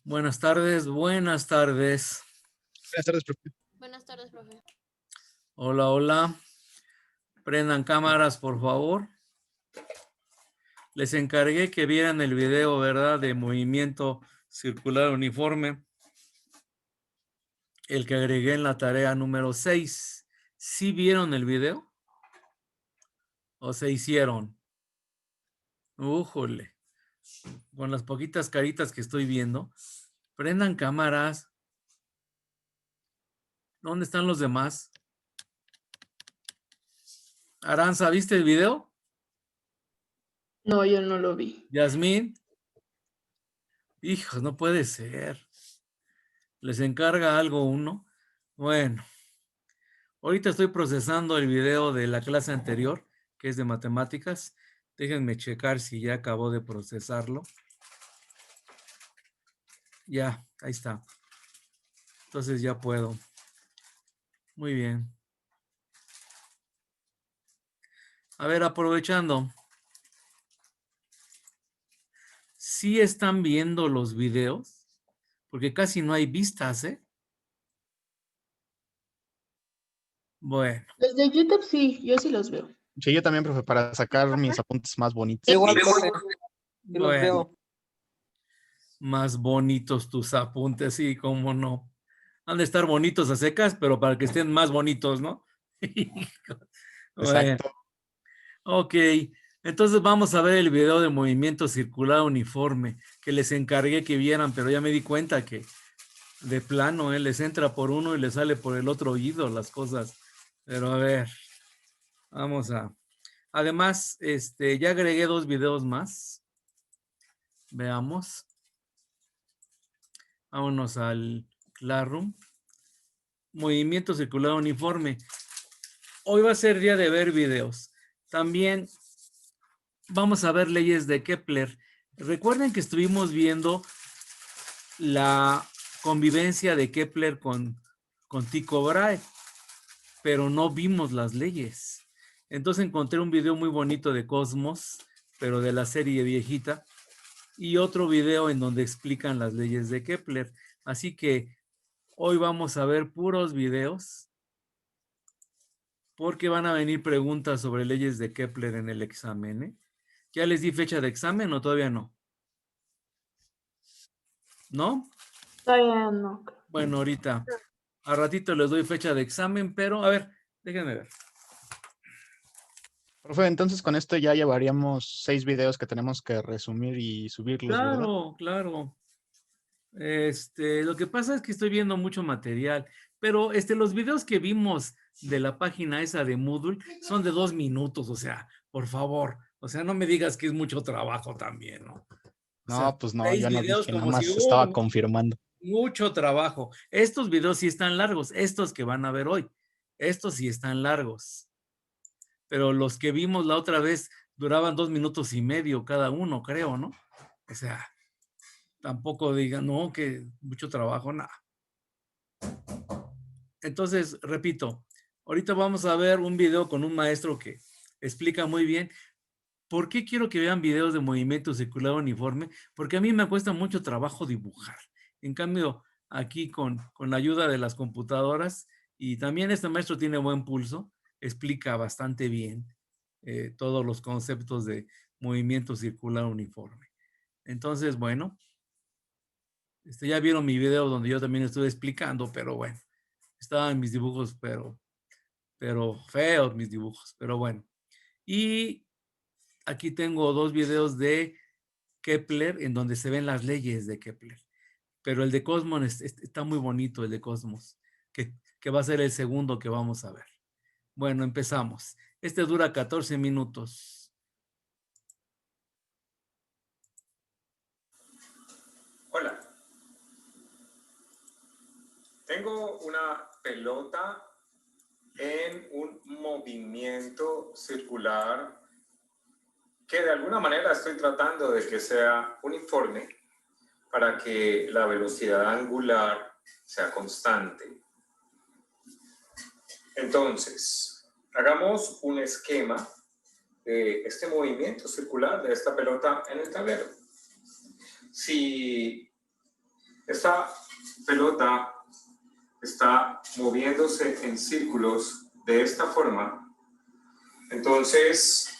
Buenas tardes, buenas tardes. Buenas tardes, profe. Buenas tardes, profe. Hola, hola. Prendan cámaras, por favor. Les encargué que vieran el video, ¿verdad? De movimiento circular uniforme. El que agregué en la tarea número 6. ¿Sí vieron el video? ¿O se hicieron? Újole. Con las poquitas caritas que estoy viendo. Prendan cámaras. ¿Dónde están los demás? Aranza, ¿viste el video? No, yo no lo vi. Yasmín. Hijos, no puede ser. ¿Les encarga algo uno? Bueno, ahorita estoy procesando el video de la clase anterior, que es de matemáticas. Déjenme checar si ya acabó de procesarlo. Ya, ahí está. Entonces ya puedo. Muy bien. A ver, aprovechando. ¿Sí están viendo los videos? Porque casi no hay vistas, ¿eh? Bueno. Los de YouTube sí, yo sí los veo. Sí, yo también, profe, para sacar mis apuntes más bonitos. Igual, profe. Sí los Bueno, veo. más bonitos tus apuntes, sí, cómo no. Han de estar bonitos a secas, pero para que estén más bonitos, ¿no? Bueno, Exacto. ok. Entonces vamos a ver el video de movimiento circular uniforme que les encargué que vieran, pero ya me di cuenta que de plano, les entra por uno y les sale por el otro oído las cosas. Pero a ver, vamos a... Además, ya agregué 2 videos más. Veamos. Vámonos al Classroom. Movimiento circular uniforme. Hoy va a ser día de ver videos. También vamos a ver leyes de Kepler. Recuerden que estuvimos viendo la convivencia de Kepler con Tycho Brahe, pero no vimos las leyes. Entonces encontré un video muy bonito de Cosmos, pero de la serie viejita, y otro video en donde explican las leyes de Kepler. Así que hoy vamos a ver puros videos, porque van a venir preguntas sobre leyes de Kepler en el examen, ¿eh? ¿Ya les di fecha de examen o todavía no? ¿No? Todavía no. Bueno, ahorita, a ratito les doy fecha de examen, pero a ver, déjenme ver. Profe, entonces con esto ya llevaríamos 6 videos que tenemos que resumir y subirlos, ¿verdad? Claro, claro. Lo que pasa es que estoy viendo mucho material, pero los videos que vimos de la página esa de Moodle son de 2 minutos, o sea, por favor, o sea, no me digas que es mucho trabajo también, ¿no? O sea, No, pues no, 6 yo no videos dije, nada como si, más estaba confirmando. mucho trabajo. Estos videos sí están largos, estos que van a ver hoy, estos sí están largos, pero los que vimos la otra vez duraban 2 minutos y medio cada uno, creo, ¿no? O sea, tampoco digan, no, que mucho trabajo, nada. Entonces, repito, ahorita vamos a ver un video con un maestro que explica muy bien por qué quiero que vean videos de movimiento circular uniforme, porque a mí me cuesta mucho trabajo dibujar. En cambio, aquí con la ayuda de las computadoras, y también este maestro tiene buen pulso, explica bastante bien todos los conceptos de movimiento circular uniforme. Entonces, bueno, ya vieron mi video donde yo también estuve explicando, pero bueno, estaban mis dibujos, pero feos mis dibujos, pero bueno. Y aquí tengo 2 videos de Kepler en donde se ven las leyes de Kepler, pero el de Cosmos está muy bonito, el de Cosmos, que va a ser el segundo que vamos a ver. Bueno, empezamos. Este dura 14 minutos. Hola. Tengo una pelota en un movimiento circular que de alguna manera estoy tratando de que sea uniforme para que la velocidad angular sea constante. Entonces, hagamos un esquema de este movimiento circular de esta pelota en el tablero. Si Esta pelota está moviéndose en círculos de esta forma. Entonces,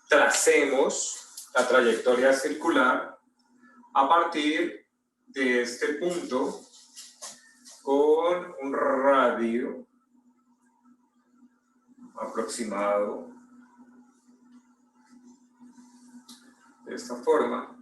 tracemos la trayectoria circular a partir de este punto con un radio aproximado de esta forma.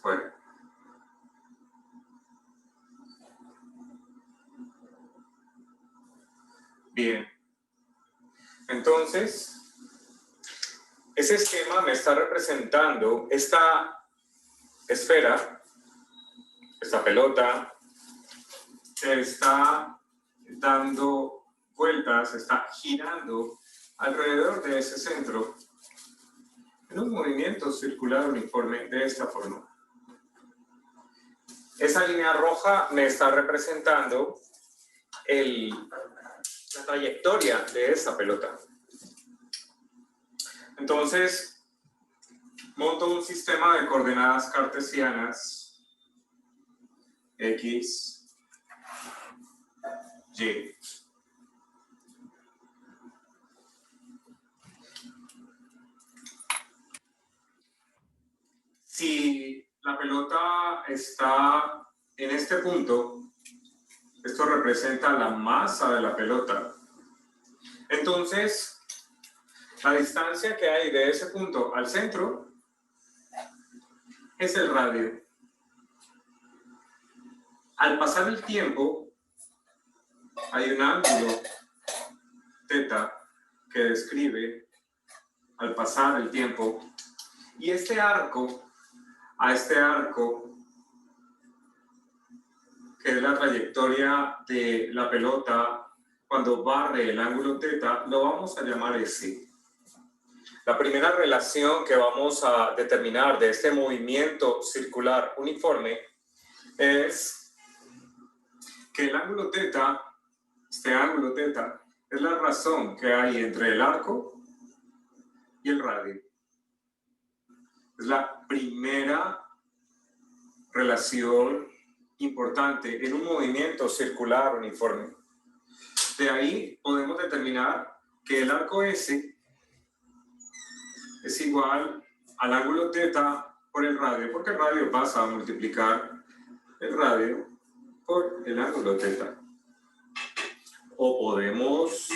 Bueno. Bien. Entonces, ese esquema me está representando esta esfera, esta pelota, que está dando vueltas, está girando alrededor de ese centro en un movimiento circular uniforme de esta forma. Esa línea roja me está representando la trayectoria de esa pelota. Entonces, monto un sistema de coordenadas cartesianas X, Y. Si la pelota está en este punto, esto representa la masa de la pelota. Entonces, la distancia que hay de ese punto al centro es el radio. Al pasar el tiempo, hay un ángulo θ que describe al pasar el tiempo. Y a este arco, que es la trayectoria de la pelota cuando barre el ángulo θ, lo vamos a llamar S. La primera relación que vamos a determinar de este movimiento circular uniforme es que el ángulo θ, este ángulo θ, es la razón que hay entre el arco y el radio. Es la primera relación importante en un movimiento circular uniforme. De ahí podemos determinar que el arco S es igual al ángulo θ por el radio, porque el radio pasa a multiplicar el radio por el ángulo θ. O podemos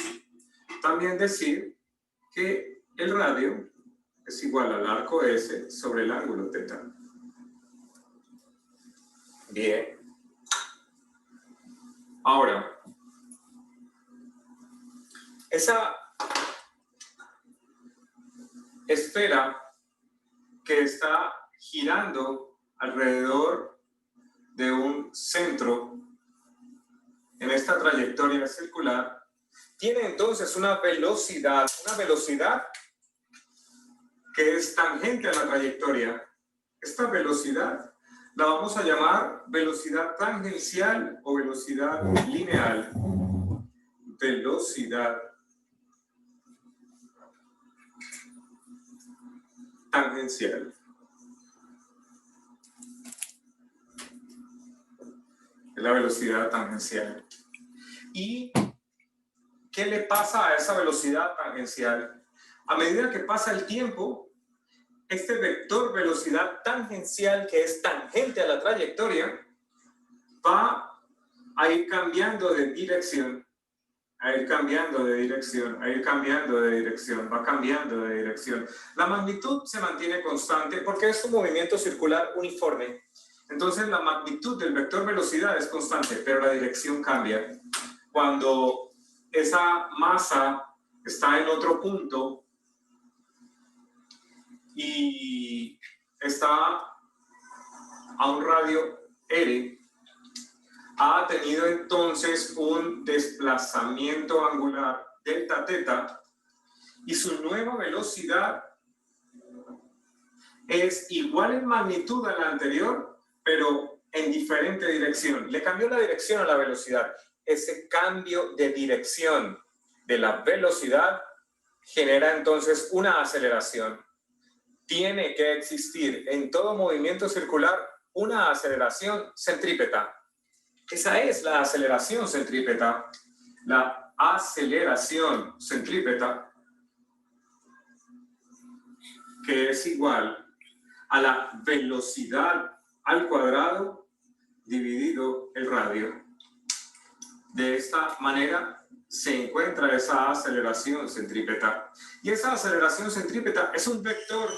también decir que el radio es igual al arco S sobre el ángulo θ. Bien. Ahora, esa esfera que está girando alrededor de un centro en esta trayectoria circular, tiene entonces una velocidad que es tangente a la trayectoria. Esta velocidad la vamos a llamar velocidad tangencial o velocidad lineal. Velocidad tangencial. Es la velocidad tangencial. ¿Y qué le pasa a esa velocidad tangencial? A medida que pasa el tiempo, este vector velocidad tangencial, que es tangente a la trayectoria, va a ir cambiando de dirección, va cambiando de dirección. La magnitud se mantiene constante porque es un movimiento circular uniforme. Entonces la magnitud del vector velocidad es constante, pero la dirección cambia. Cuando esa masa está en otro punto y está a un radio R, ha tenido entonces un desplazamiento angular delta θ y su nueva velocidad es igual en magnitud a la anterior, pero en diferente dirección. Le cambió la dirección a la velocidad. Ese cambio de dirección de la velocidad genera entonces una aceleración. Tiene que existir en todo movimiento circular una aceleración centrípeta. Esa es la aceleración centrípeta. La aceleración centrípeta, que es igual a la velocidad al cuadrado dividido el radio. De esta manera se encuentra esa aceleración centrípeta. Y esa aceleración centrípeta es un vector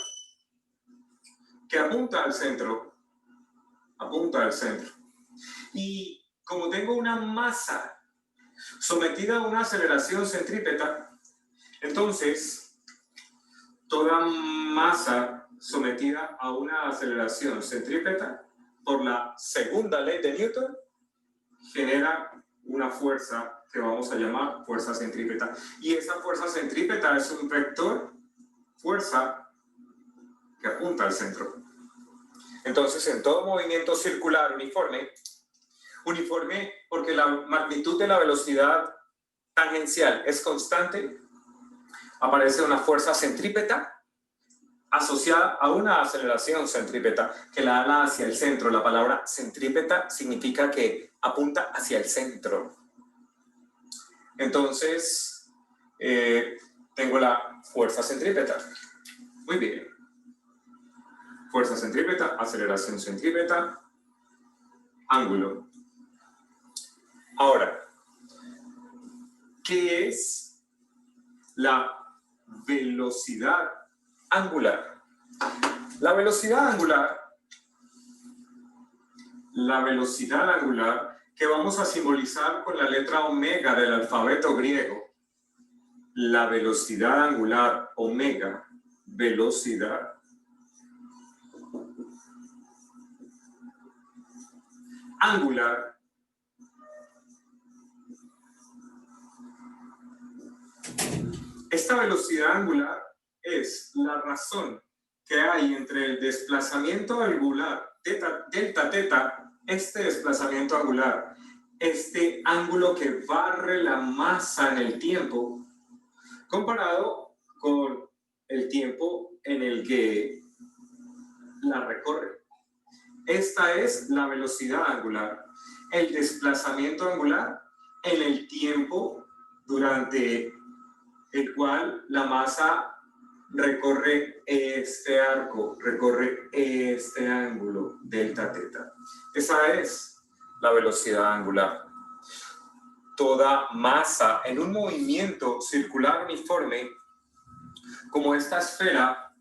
que apunta al centro. Apunta al centro. Y como tengo una masa sometida a una aceleración centrípeta, entonces toda masa sometida a una aceleración centrípeta por la segunda ley de Newton genera una fuerza que vamos a llamar fuerza centrípeta. Y esa fuerza centrípeta es un vector fuerza que apunta al centro. Entonces, en todo movimiento circular uniforme porque la magnitud de la velocidad tangencial es constante, aparece una fuerza centrípeta asociada a una aceleración centrípeta que la ala hacia el centro. La palabra centrípeta significa que apunta hacia el centro. Entonces, tengo la fuerza centrípeta. Muy bien. Fuerza centrípeta, aceleración centrípeta, ángulo. Ahora, ¿qué es la velocidad angular? La velocidad angular que vamos a simbolizar con la letra omega del alfabeto griego. La velocidad angular, omega, velocidad angular esta velocidad angular es la razón que hay entre el desplazamiento angular delta teta, este desplazamiento angular, este ángulo que barre la masa en el tiempo, comparado con el tiempo en el que la recorre. Esta es la velocidad angular, el desplazamiento angular en el tiempo durante el cual la masa recorre este arco, recorre este ángulo, delta teta. Esa es la velocidad angular. Toda masa en un movimiento circular uniforme, como esta esfera,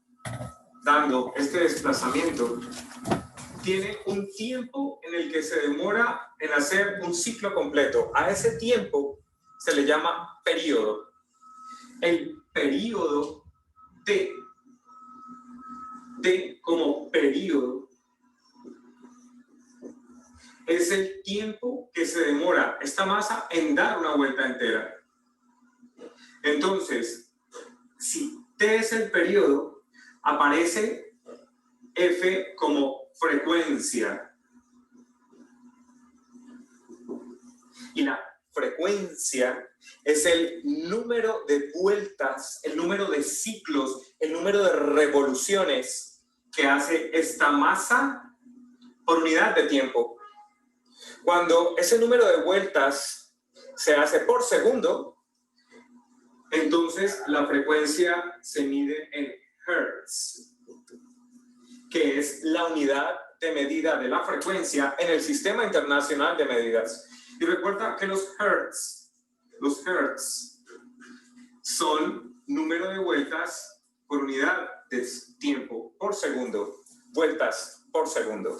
dando este desplazamiento, tiene un tiempo en el que se demora en hacer un ciclo completo. A ese tiempo se le llama período. El período T como período es el tiempo que se demora esta masa en dar una vuelta entera. Entonces, si T es el período, aparece F como frecuencia. Y la frecuencia es el número de vueltas, el número de ciclos, el número de revoluciones que hace esta masa por unidad de tiempo. Cuando ese número de vueltas se hace por segundo, entonces la frecuencia se mide en hertz, que es la unidad de medida de la frecuencia en el Sistema Internacional de Medidas. Y recuerda que los hertz son número de vueltas por unidad de tiempo, por segundo, vueltas por segundo.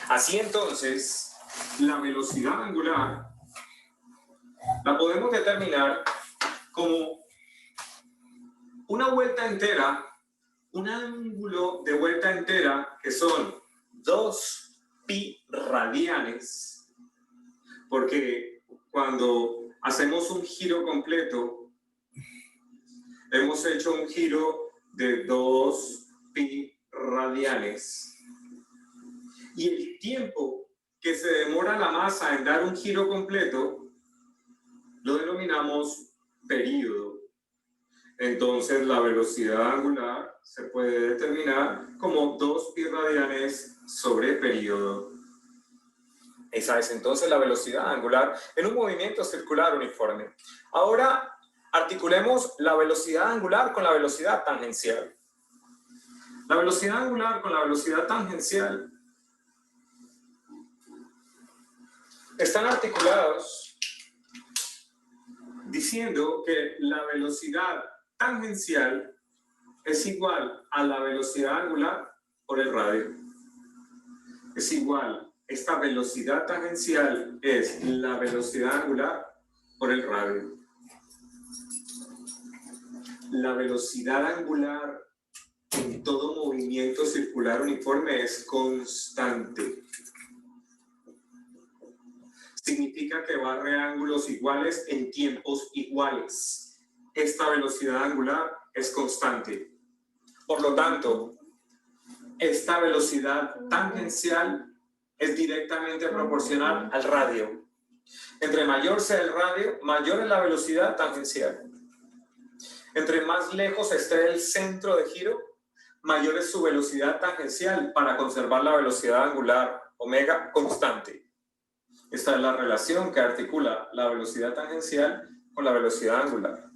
Así entonces, la velocidad angular la podemos determinar como una vuelta entera, un ángulo de vuelta entera que son 2 pi radianes, porque cuando hacemos un giro completo, hemos hecho un giro de 2 pi radianes. Y el tiempo que se demora la masa en dar un giro completo lo denominamos período. Entonces la velocidad angular se puede determinar como 2 pi radianes sobre período. Esa es entonces la velocidad angular en un movimiento circular uniforme. Ahora articulemos la velocidad angular con la velocidad tangencial. La velocidad angular con la velocidad tangencial están articulados diciendo que la velocidad tangencial es igual a la velocidad angular por el radio. Es igual. Esta velocidad tangencial es la velocidad angular por el radio. La velocidad angular en todo movimiento circular uniforme es constante. Significa que barre ángulos iguales en tiempos iguales. Esta velocidad angular es constante. Por lo tanto, esta velocidad tangencial es directamente proporcional al radio. Entre mayor sea el radio, mayor es la velocidad tangencial. Entre más lejos esté el centro de giro, mayor es su velocidad tangencial para conservar la velocidad angular, omega, constante. Esta es la relación que articula la velocidad tangencial con la velocidad angular.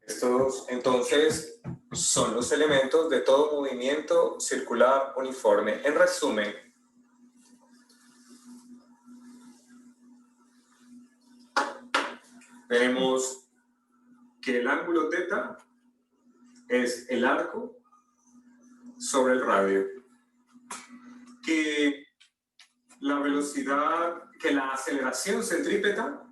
Estos, entonces, son los elementos de todo movimiento circular uniforme. En resumen, tenemos que el ángulo θ es el arco sobre el radio. Que la velocidad, que la aceleración centrípeta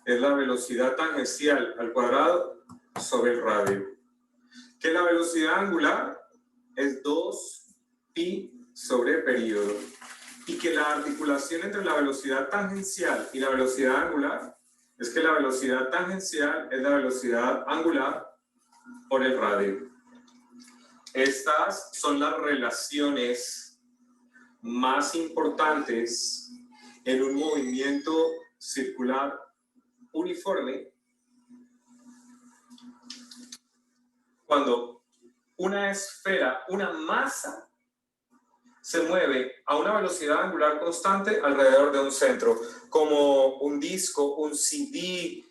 es la velocidad tangencial al cuadrado sobre el radio. Que la velocidad angular es 2 pi sobre período. Y que la articulación entre la velocidad tangencial y la velocidad angular es que la velocidad tangencial es la velocidad angular por el radio. Estas son las relaciones más importantes en un movimiento circular uniforme cuando una esfera, una masa, se mueve a una velocidad angular constante alrededor de un centro, como un disco, un CD,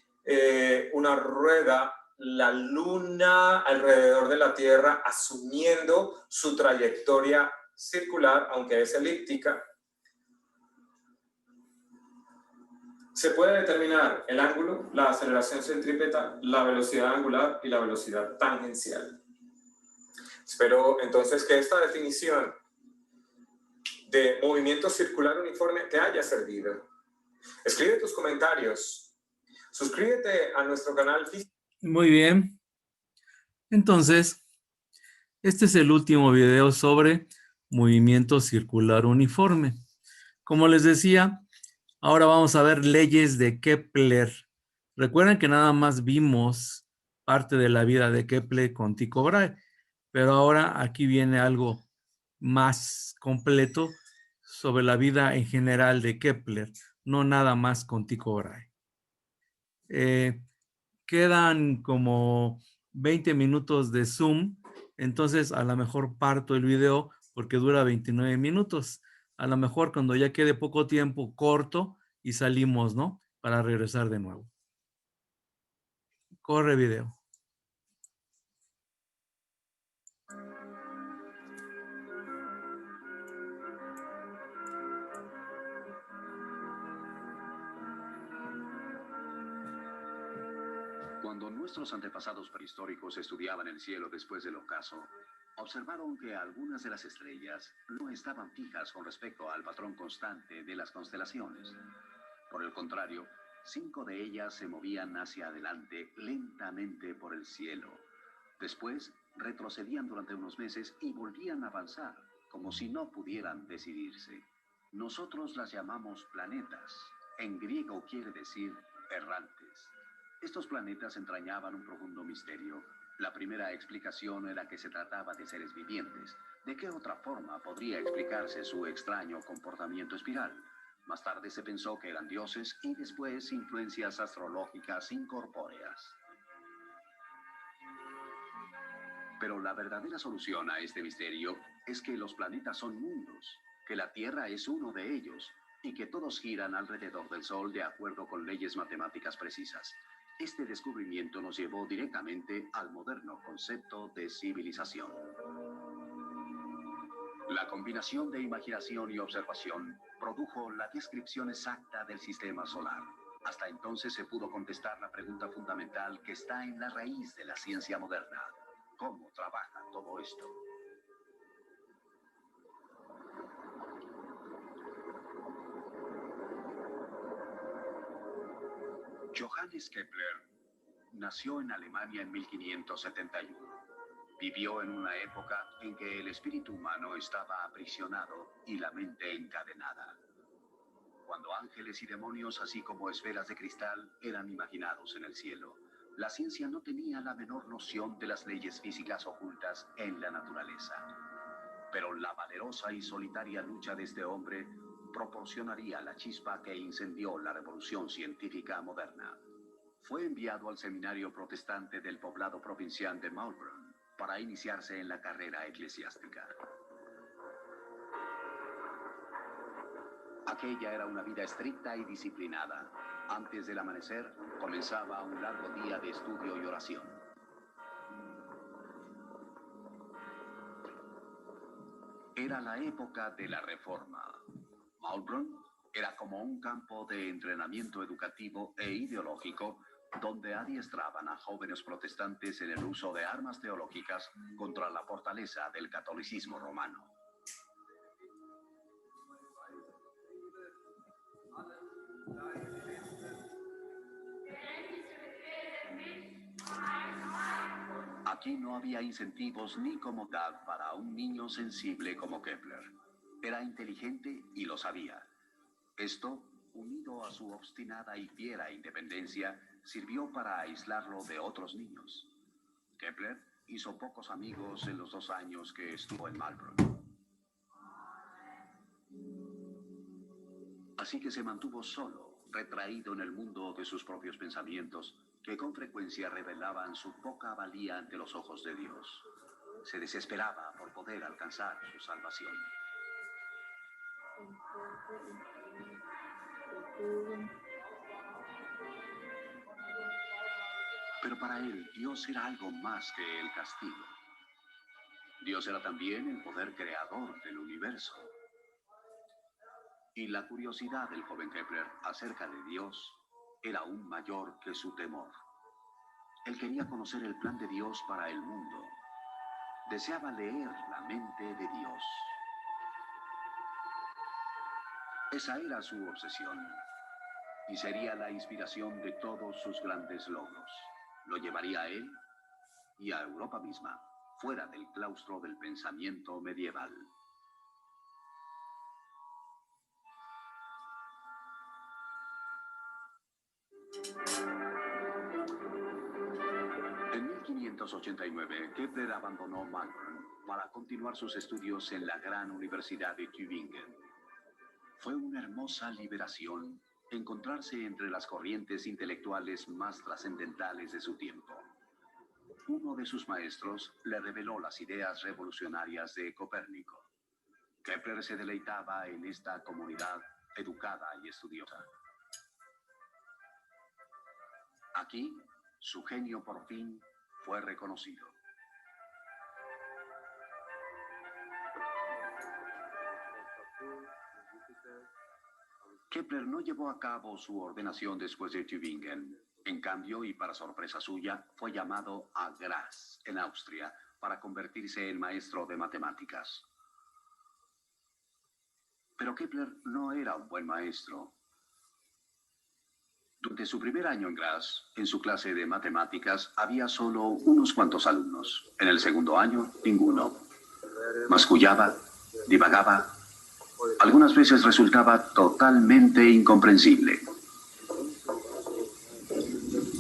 una rueda, la luna alrededor de la Tierra, asumiendo su trayectoria circular, aunque es elíptica. Se puede determinar el ángulo, la aceleración centrípeta, la velocidad angular y la velocidad tangencial. Espero entonces que esta definición de movimiento circular uniforme te haya servido. Escribe tus comentarios. Suscríbete a nuestro canal. Muy bien. Entonces, este es el último video sobre movimiento circular uniforme. Como les decía, ahora vamos a ver leyes de Kepler. Recuerden que nada más vimos parte de la vida de Kepler con Tycho Brahe, pero ahora aquí viene algo más completo sobre la vida en general de Kepler, no nada más con Tycho Brahe. Quedan como 20 minutos de Zoom, entonces a lo mejor parto el video porque dura 29 minutos. A lo mejor cuando ya quede poco tiempo corto y salimos, ¿no? Para regresar de nuevo. Corre video. Cuando nuestros antepasados prehistóricos estudiaban el cielo después del ocaso, observaron que algunas de las estrellas no estaban fijas con respecto al patrón constante de las constelaciones. Por el contrario, 5 de ellas se movían hacia adelante lentamente por el cielo. Después, retrocedían durante unos meses y volvían a avanzar, como si no pudieran decidirse. Nosotros las llamamos planetas. En griego quiere decir errantes. Estos planetas entrañaban un profundo misterio. La primera explicación era que se trataba de seres vivientes. ¿De qué otra forma podría explicarse su extraño comportamiento espiral? Más tarde se pensó que eran dioses y después influencias astrológicas incorpóreas. Pero la verdadera solución a este misterio es que los planetas son mundos, que la Tierra es uno de ellos y que todos giran alrededor del Sol de acuerdo con leyes matemáticas precisas. Este descubrimiento nos llevó directamente al moderno concepto de civilización. La combinación de imaginación y observación produjo la descripción exacta del sistema solar. Hasta entonces se pudo contestar la pregunta fundamental que está en la raíz de la ciencia moderna. ¿Cómo trabaja todo esto? Johannes Kepler nació en Alemania en 1571. Vivió en una época en que el espíritu humano estaba aprisionado y la mente encadenada. Cuando ángeles y demonios, así como esferas de cristal, eran imaginados en el cielo, la ciencia no tenía la menor noción de las leyes físicas ocultas en la naturaleza. Pero la valerosa y solitaria lucha de este hombre proporcionaría la chispa que incendió la revolución científica moderna. Fue enviado al seminario protestante del poblado provincial de Maulbronn para iniciarse en la carrera eclesiástica. Aquella era una vida estricta y disciplinada. Antes del amanecer, comenzaba un largo día de estudio y oración. Era la época de la Reforma. Maulbronn era como un campo de entrenamiento educativo e ideológico donde adiestraban a jóvenes protestantes en el uso de armas teológicas contra la fortaleza del catolicismo romano. Aquí no había incentivos ni comodidad para un niño sensible como Kepler. Era inteligente y lo sabía. Esto, unido a su obstinada y fiera independencia, sirvió para aislarlo de otros niños. Kepler hizo pocos amigos en los 2 años que estuvo en Maulbronn. Así que se mantuvo solo, retraído en el mundo de sus propios pensamientos, que con frecuencia revelaban su poca valía ante los ojos de Dios. Se desesperaba por poder alcanzar su salvación. Pero para él, Dios era algo más que el castigo. Dios era también el poder creador del universo. Y la curiosidad del joven Kepler acerca de Dios era aún mayor que su temor. Él quería conocer el plan de Dios para el mundo. Deseaba leer la mente de Dios. Esa era su obsesión, y sería la inspiración de todos sus grandes logros. Lo llevaría a él y a Europa misma, fuera del claustro del pensamiento medieval. En 1589, Kepler abandonó Maulbronn para continuar sus estudios en la gran Universidad de Tübingen. Fue una hermosa liberación encontrarse entre las corrientes intelectuales más trascendentales de su tiempo. Uno de sus maestros le reveló las ideas revolucionarias de Copérnico. Kepler se deleitaba en esta comunidad educada y estudiosa. Aquí, su genio por fin fue reconocido. Kepler no llevó a cabo su ordenación después de Tübingen. En cambio, y para sorpresa suya, fue llamado a Graz, en Austria, para convertirse en maestro de matemáticas. Pero Kepler no era un buen maestro. Durante su primer año en Graz, en su clase de matemáticas, había solo unos cuantos alumnos. En el segundo año, ninguno. Mascullaba, divagaba. Algunas veces resultaba totalmente incomprensible.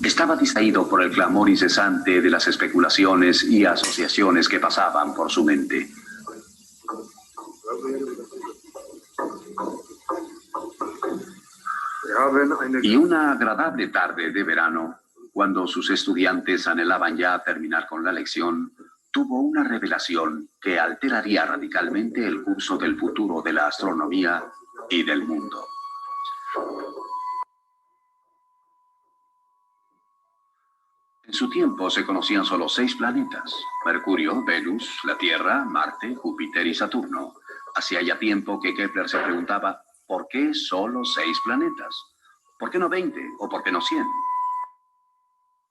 Está Estaba distraído por el clamor incesante de las especulaciones y asociaciones que pasaban por su mente. Y una agradable tarde de verano, cuando sus estudiantes anhelaban ya terminar con la lección, tuvo una revelación que alteraría radicalmente el curso del futuro de la astronomía y del mundo. En su tiempo se conocían solo 6 planetas: Mercurio, Venus, la Tierra, Marte, Júpiter y Saturno. Hacía ya tiempo que Kepler se preguntaba, ¿por qué solo 6 planetas? ¿Por qué no 20 o por qué no 100?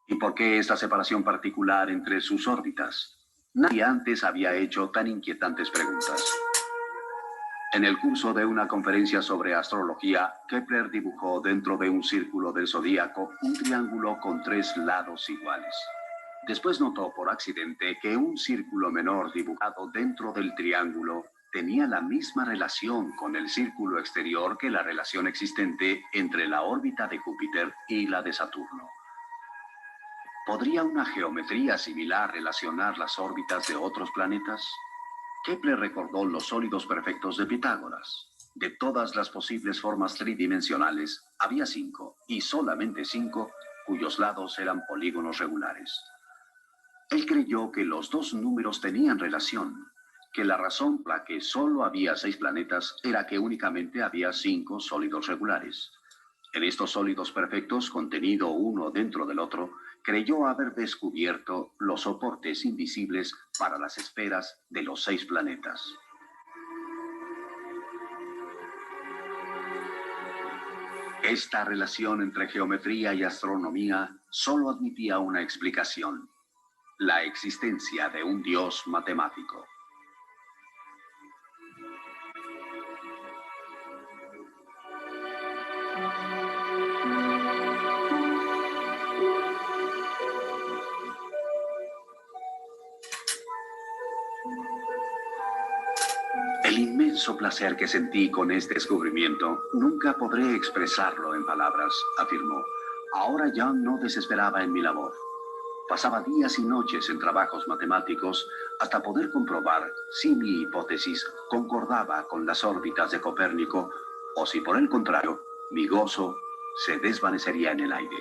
¿Y por qué esta separación particular entre sus órbitas? Nadie antes había hecho tan inquietantes preguntas. En el curso de una conferencia sobre astrología, Kepler dibujó dentro de un círculo del zodíaco un triángulo con 3 lados iguales. Después notó por accidente que un círculo menor dibujado dentro del triángulo tenía la misma relación con el círculo exterior que la relación existente entre la órbita de Júpiter y la de Saturno. ¿Podría una geometría similar relacionar las órbitas de otros planetas? Kepler recordó los sólidos perfectos de Pitágoras. De todas las posibles formas tridimensionales, había 5, y solamente 5, cuyos lados eran polígonos regulares. Él creyó que los 2 números tenían relación, que la razón por la que solo había 6 planetas era que únicamente había 5 sólidos regulares. En estos sólidos perfectos, contenido uno dentro del otro, creyó haber descubierto los soportes invisibles para las esferas de los 6 planetas. Esta relación entre geometría y astronomía solo admitía una explicación: la existencia de un dios matemático. El inmenso placer que sentí con este descubrimiento nunca podré expresarlo en palabras, afirmó. Ahora Young no desesperaba en mi labor. Pasaba días y noches en trabajos matemáticos hasta poder comprobar si mi hipótesis concordaba con las órbitas de Copérnico o si por el contrario mi gozo se desvanecería en el aire.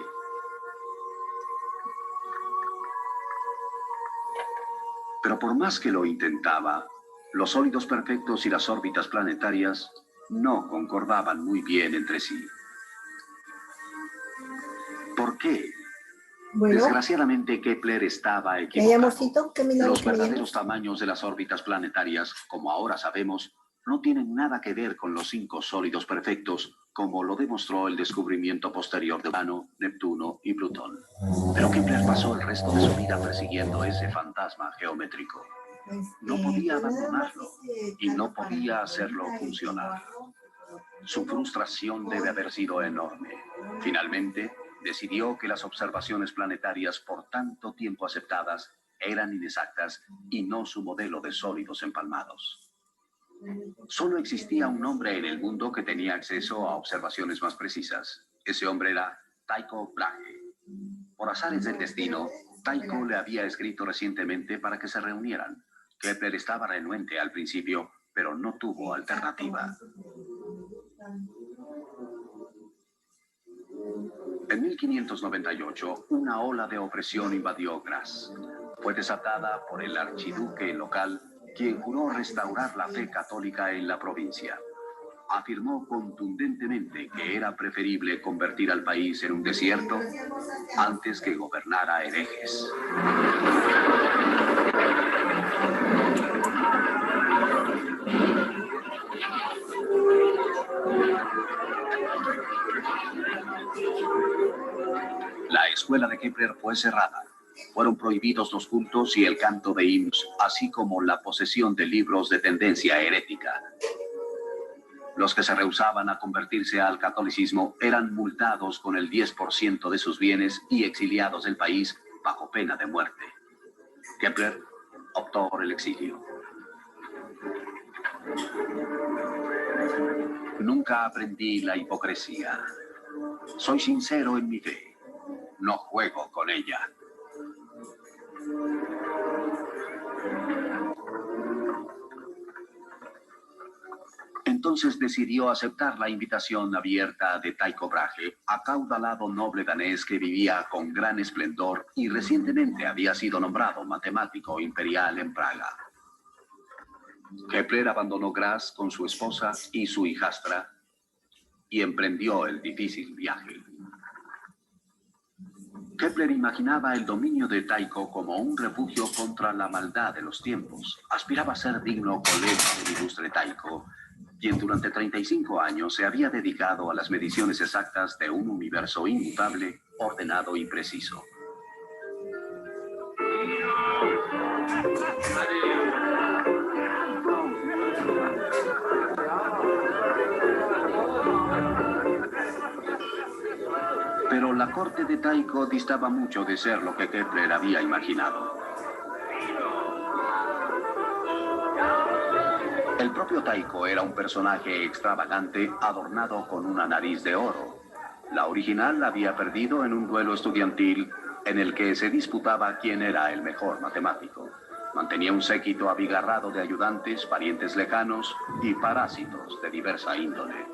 Pero por más que lo intentaba, los sólidos perfectos y las órbitas planetarias no concordaban muy bien entre sí. ¿Por qué? Bueno, Desgraciadamente, Kepler estaba ¿qué equivocado. amorcito? ¿Qué milagro Los que me verdaderos llamas? tamaños de las órbitas planetarias, como ahora sabemos, no tienen nada que ver con los 5 sólidos perfectos, como lo demostró el descubrimiento posterior de Urano, Neptuno y Plutón. Pero Kepler pasó el resto de su vida persiguiendo ese fantasma geométrico. No podía abandonarlo y no podía hacerlo funcionar. Su frustración debe haber sido enorme. Finalmente, decidió que las observaciones planetarias por tanto tiempo aceptadas eran inexactas y no su modelo de sólidos empalmados. Solo existía un hombre en el mundo que tenía acceso a observaciones más precisas. Ese hombre era Tycho Brahe. Por azares del destino, Tycho le había escrito recientemente para que se reunieran. Kepler estaba renuente al principio, pero no tuvo alternativa. En 1598, una ola de opresión invadió Graz. Fue desatada por el archiduque local, quien juró restaurar la fe católica en la provincia. Afirmó contundentemente que era preferible convertir al país en un desierto antes que gobernar a herejes. La escuela de Kepler fue cerrada. Fueron prohibidos los cultos y el canto de himnos, así como la posesión de libros de tendencia herética. Los que se rehusaban a convertirse al catolicismo eran multados con el 10% de sus bienes y exiliados del país bajo pena de muerte. Kepler optó por el exilio. Nunca aprendí la hipocresía. Soy sincero en mi fe. no juego con ella. Entonces decidió aceptar la invitación abierta de Tycho Brahe, acaudalado noble danés que vivía con gran esplendor y recientemente había sido nombrado matemático imperial en Praga. Kepler abandonó Graz con su esposa y su hijastra y emprendió el difícil viaje. Kepler imaginaba el dominio de Tycho como un refugio contra la maldad de los tiempos. Aspiraba a ser digno colega del ilustre Tycho, quien durante 35 años se había dedicado a las mediciones exactas de un universo inmutable, ordenado y preciso. Pero la corte de Tycho distaba mucho de ser lo que Kepler había imaginado. El propio Tycho era un personaje extravagante adornado con una nariz de oro. La original la había perdido en un duelo estudiantil en el que se disputaba quién era el mejor matemático. Mantenía un séquito abigarrado de ayudantes, parientes lejanos y parásitos de diversa índole.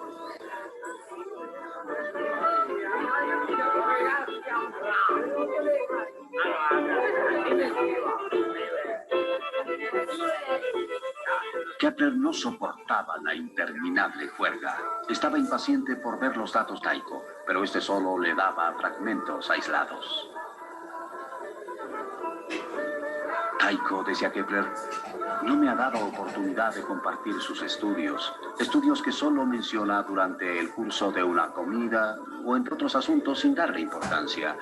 Kepler no soportaba la interminable juerga. Estaba impaciente por ver los datos Tycho, pero este solo le daba fragmentos aislados. Tycho, decía Kepler, no me ha dado oportunidad de compartir sus estudios que solo menciona durante el curso de una comida o entre otros asuntos sin darle importancia.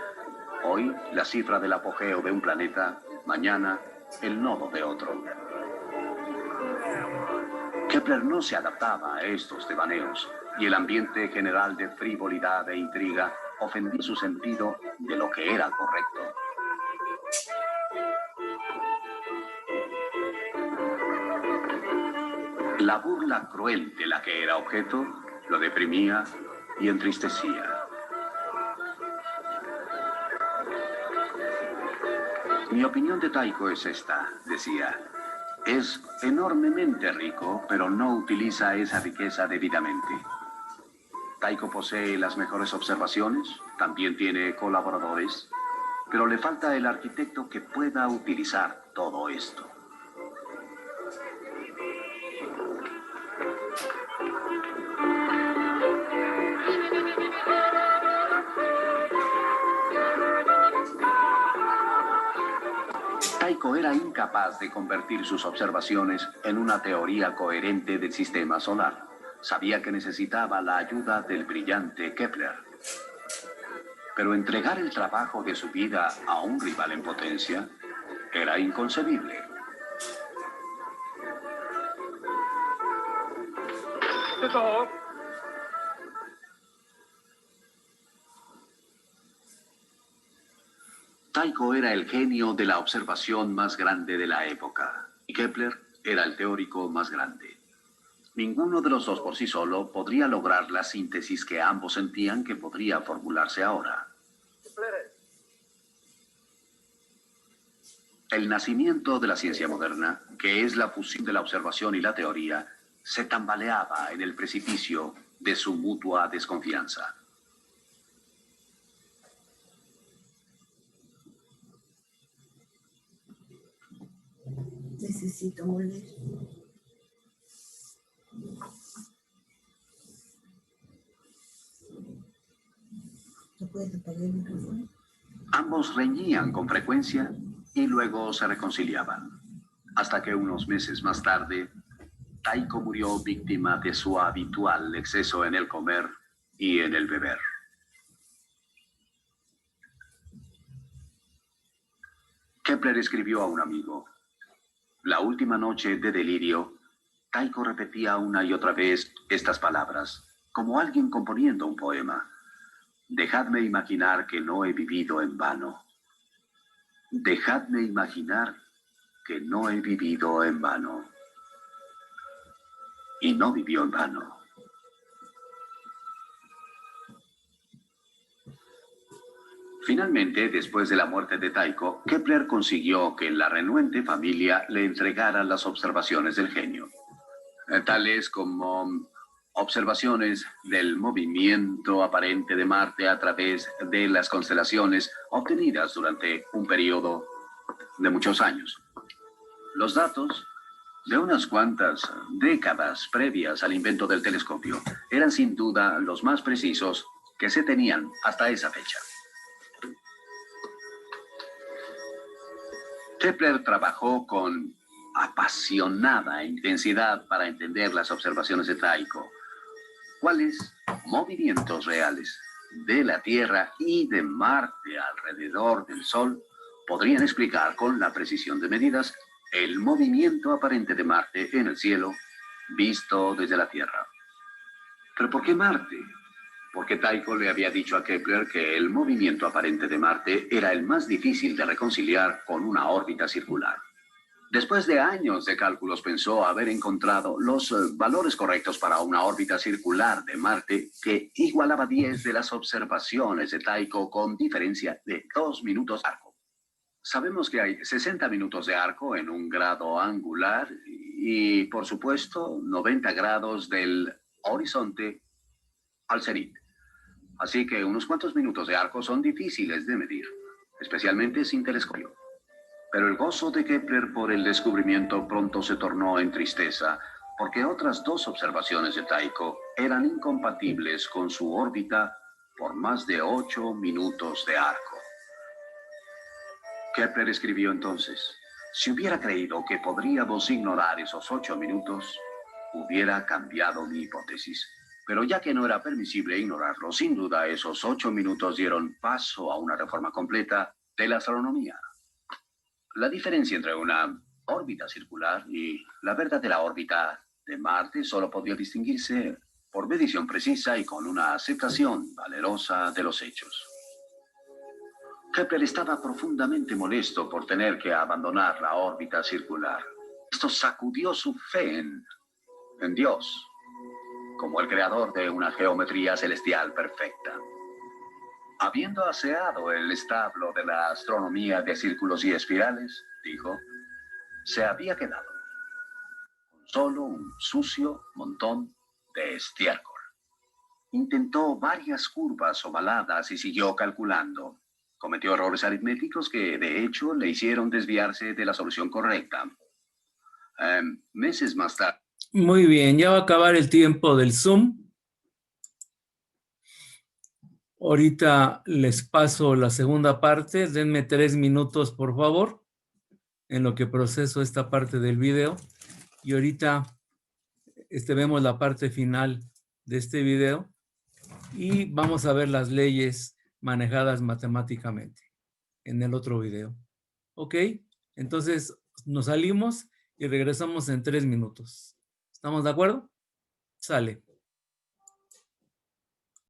Hoy, la cifra del apogeo de un planeta, mañana, el nodo de otro. Kepler no se adaptaba a estos devaneos, y el ambiente general de frivolidad e intriga ofendía su sentido de lo que era correcto. La burla cruel de la que era objeto lo deprimía y entristecía. Mi opinión de Tycho es esta, decía. Es enormemente rico, pero no utiliza esa riqueza debidamente. Tycho posee las mejores observaciones, también tiene colaboradores, pero le falta el arquitecto que pueda utilizar todo esto. Tycho era incapaz de convertir sus observaciones en una teoría coherente del sistema solar. Sabía que necesitaba la ayuda del brillante Kepler. Pero entregar el trabajo de su vida a un rival en potencia era inconcebible. Tycho era el genio de la observación más grande de la época, y Kepler era el teórico más grande. Ninguno de los dos por sí solo podría lograr la síntesis que ambos sentían que podría formularse ahora. El nacimiento de la ciencia moderna, que es la fusión de la observación y la teoría, se tambaleaba en el precipicio de su mutua desconfianza. Necesito moler. ¿No puedes apagar el micrófono? Ambos reñían con frecuencia y luego se reconciliaban. Hasta que unos meses más tarde, Tycho murió víctima de su habitual exceso en el comer y en el beber. Kepler escribió a un amigo: la última noche de delirio, Tycho repetía una y otra vez estas palabras, como alguien componiendo un poema. Dejadme imaginar que no he vivido en vano. Dejadme imaginar que no he vivido en vano. Y no vivió en vano. Finalmente, después de la muerte de Tycho, Kepler consiguió que la renuente familia le entregara las observaciones del genio, tales como observaciones del movimiento aparente de Marte a través de las constelaciones obtenidas durante un periodo de muchos años. Los datos de unas cuantas décadas previas al invento del telescopio eran sin duda los más precisos que se tenían hasta esa fecha. Kepler trabajó con apasionada intensidad para entender las observaciones de Tycho. ¿Cuáles movimientos reales de la Tierra y de Marte alrededor del Sol podrían explicar con la precisión de medidas el movimiento aparente de Marte en el cielo visto desde la Tierra? ¿Pero por qué Marte? Porque Tycho le había dicho a Kepler que el movimiento aparente de Marte era el más difícil de reconciliar con una órbita circular. Después de años de cálculos pensó haber encontrado los valores correctos para una órbita circular de Marte que igualaba 10 de las observaciones de Tycho con diferencia de 2 minutos de arco. Sabemos que hay 60 minutos de arco en un grado angular y, por supuesto, 90 grados del horizonte al cenit. Así que unos cuantos minutos de arco son difíciles de medir, especialmente sin telescopio. Pero el gozo de Kepler por el descubrimiento pronto se tornó en tristeza, porque otras 2 observaciones de Tycho eran incompatibles con su órbita por más de 8 minutos de arco. Kepler escribió entonces: si hubiera creído que podríamos ignorar esos 8 minutos, hubiera cambiado mi hipótesis. Pero ya que no era permisible ignorarlo, sin duda esos 8 minutos dieron paso a una reforma completa de la astronomía. La diferencia entre una órbita circular y la verdadera órbita de Marte solo podía distinguirse por medición precisa y con una aceptación valerosa de los hechos. Kepler estaba profundamente molesto por tener que abandonar la órbita circular. Esto sacudió su fe en Dios, como el creador de una geometría celestial perfecta. Habiendo aseado el establo de la astronomía de círculos y espirales, dijo, se había quedado con solo un sucio montón de estiércol. Intentó varias curvas ovaladas y siguió calculando. Cometió errores aritméticos que, de hecho, le hicieron desviarse de la solución correcta. Meses más tarde. Muy bien, ya va a acabar el tiempo del Zoom. Ahorita les paso la segunda parte. Denme 3 minutos, por favor, en lo que proceso esta parte del video. Y ahorita vemos la parte final de este video y vamos a ver las leyes manejadas matemáticamente en el otro video. ¿Ok? Entonces nos salimos y regresamos en 3 minutos. ¿Estamos de acuerdo? Sale.